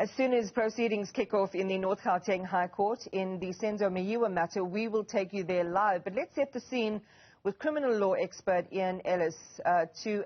As soon as proceedings kick off in the North Gauteng High Court in the Senzo Meyiwa matter, we will take you there live. But let's set the scene with criminal law expert Ian Ellis to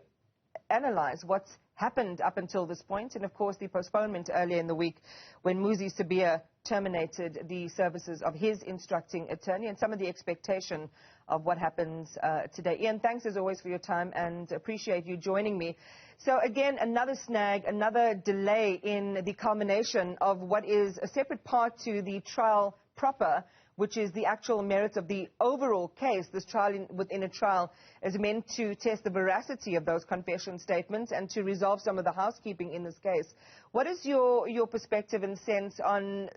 analyze what's happened up until this point, and of course the postponement earlier in the week when Muzi Sibiya terminated the services of his instructing attorney, and some of the expectation of what happens today. Ian, thanks as always for your time and appreciate you joining me. So again, another snag, another delay in the culmination of what is a separate part to the trial proper, which is the actual merits of the overall case. This trial within a trial is meant to test the veracity of those confession statements and to resolve some of the housekeeping in this case. What is your perspective and sense on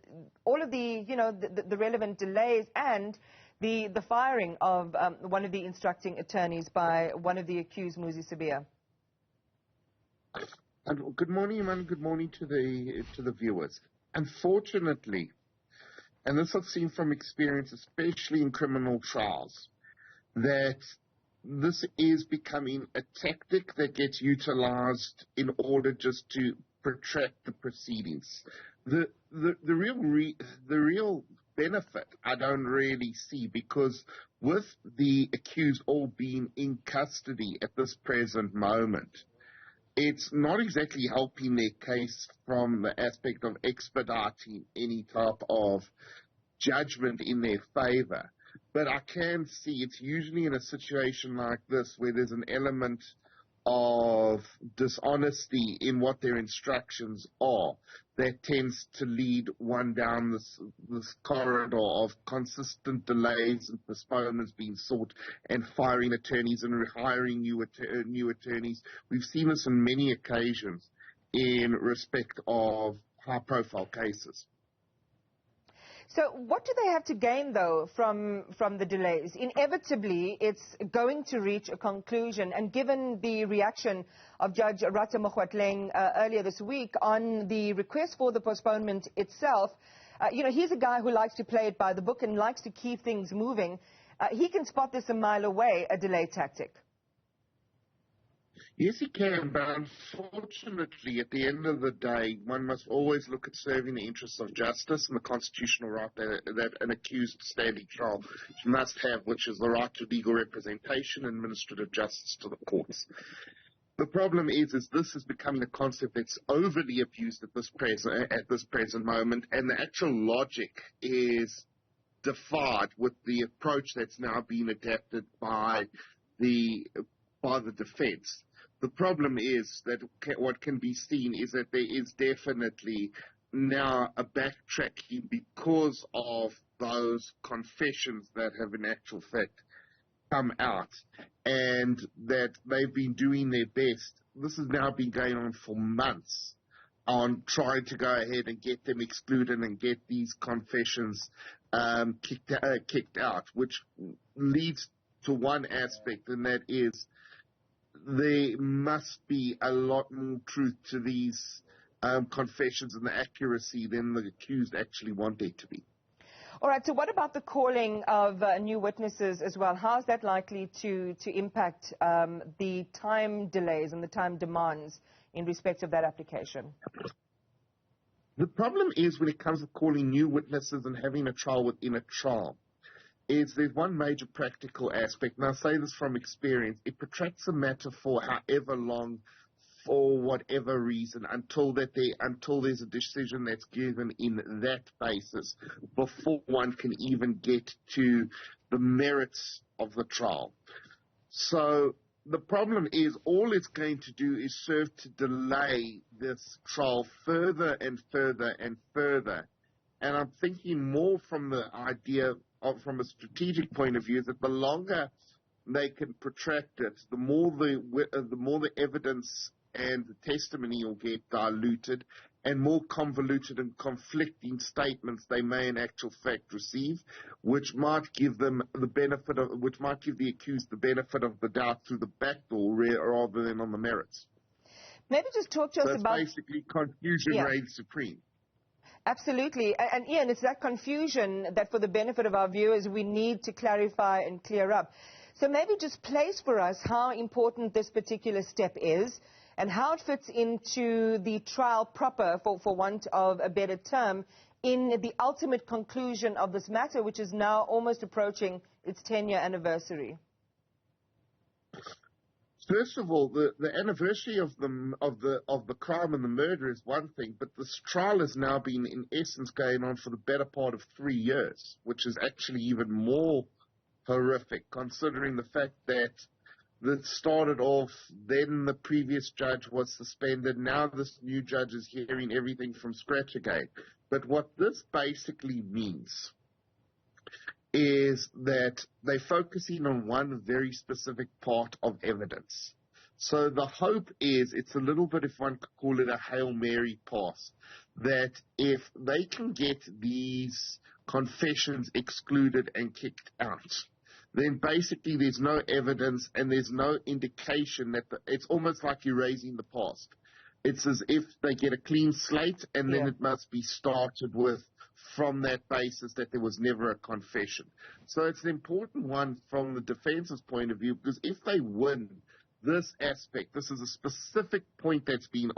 all of the, the relevant delays and the firing of one of the instructing attorneys by one of the accused, Muzi Sibiya? Good morning, Iman. Good morning to the viewers. Unfortunately, and this I've seen from experience, especially in criminal trials, that this is becoming a tactic that gets utilized in order just to protract the proceedings. The real benefit I don't really see, because with the accused all being in custody at this present moment, it's not exactly helping their case from the aspect of expediting any type of judgment in their favor. But I can see it's usually in a situation like this where there's an element of dishonesty in what their instructions are that tends to lead one down this corridor of consistent delays and postponements being sought and firing attorneys and rehiring new attorneys. We've seen this on many occasions in respect of high-profile cases. So what do they have to gain, though, from the delays? Inevitably, it's going to reach a conclusion. And given the reaction of Judge Rata Mogoatleng earlier this week on the request for the postponement itself, he's a guy who likes to play it by the book and likes to keep things moving. He can spot this a mile away, a delay tactic. Yes, he can, but unfortunately, at the end of the day, one must always look at serving the interests of justice and the constitutional right that an accused standing trial must have, which is the right to legal representation and administrative justice to the courts. The problem is this is becoming a concept that's overly abused at this present moment, and the actual logic is defied with the approach that's now being adapted by the defense. The problem is that what can be seen is that there is definitely now a backtracking because of those confessions that have in actual fact come out, and that they've been doing their best. This has now been going on for months on trying to go ahead and get them excluded and get these confessions kicked out, which leads to one aspect, and that is there must be a lot more truth to these confessions and the accuracy than the accused actually want there to be. All right, so what about the calling of new witnesses as well? How is that likely to impact the time delays and the time demands in respect of that application? The problem is when it comes to calling new witnesses and having a trial within a trial, is there's one major practical aspect, and I say this from experience. It protracts a matter for however long, for whatever reason, until there's a decision that's given in that basis before one can even get to the merits of the trial. So the problem is all it's going to do is serve to delay this trial further and further and further. And I'm thinking more from the idea from a strategic point of view, is that the longer they can protract it, the more the evidence and the testimony will get diluted, and more convoluted and conflicting statements they may in actual fact receive, which might give them which might give the accused the benefit of the doubt through the back door rather than on the merits. Maybe just talk to us about... basically confusion reigns supreme. Absolutely. And Ian, it's that confusion that for the benefit of our viewers, we need to clarify and clear up. So maybe just place for us how important this particular step is and how it fits into the trial proper, for want of a better term, in the ultimate conclusion of this matter, which is now almost approaching its 10-year anniversary? First of all, the anniversary of the crime and the murder is one thing, but this trial has now been, in essence, going on for the better part of 3 years, which is actually even more horrific, considering the fact that it started off, then the previous judge was suspended, now this new judge is hearing everything from scratch again. But what this basically means is that they're focusing on one very specific part of evidence. So the hope is, it's a little bit, if one could call it a Hail Mary pass, that if they can get these confessions excluded and kicked out, then basically there's no evidence and there's no indication that it's almost like erasing the past. It's as if they get a clean slate and then it must be started with from that basis that there was never a confession. So it's an important one from the defense's point of view, because if they win this aspect, this is a specific point that's been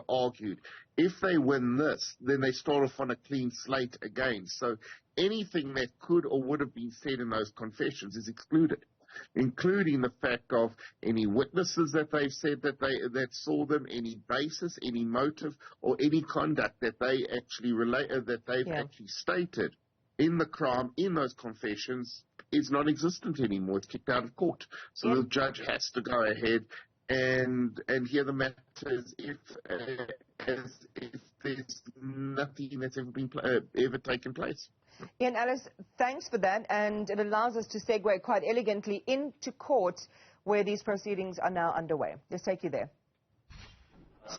argued. If they win this, then they start off on a clean slate again. So anything that could or would have been said in those confessions is excluded, including the fact of any witnesses that they've said that saw them, any basis, any motive, or any conduct that they actually actually stated in the crime, in those confessions, is non-existent anymore. It's kicked out of court. So the judge has to go ahead and hear the matter as if there's nothing that's ever taken place. Ian Ellis, thanks for that, and it allows us to segue quite elegantly into court where these proceedings are now underway. Let's take you there.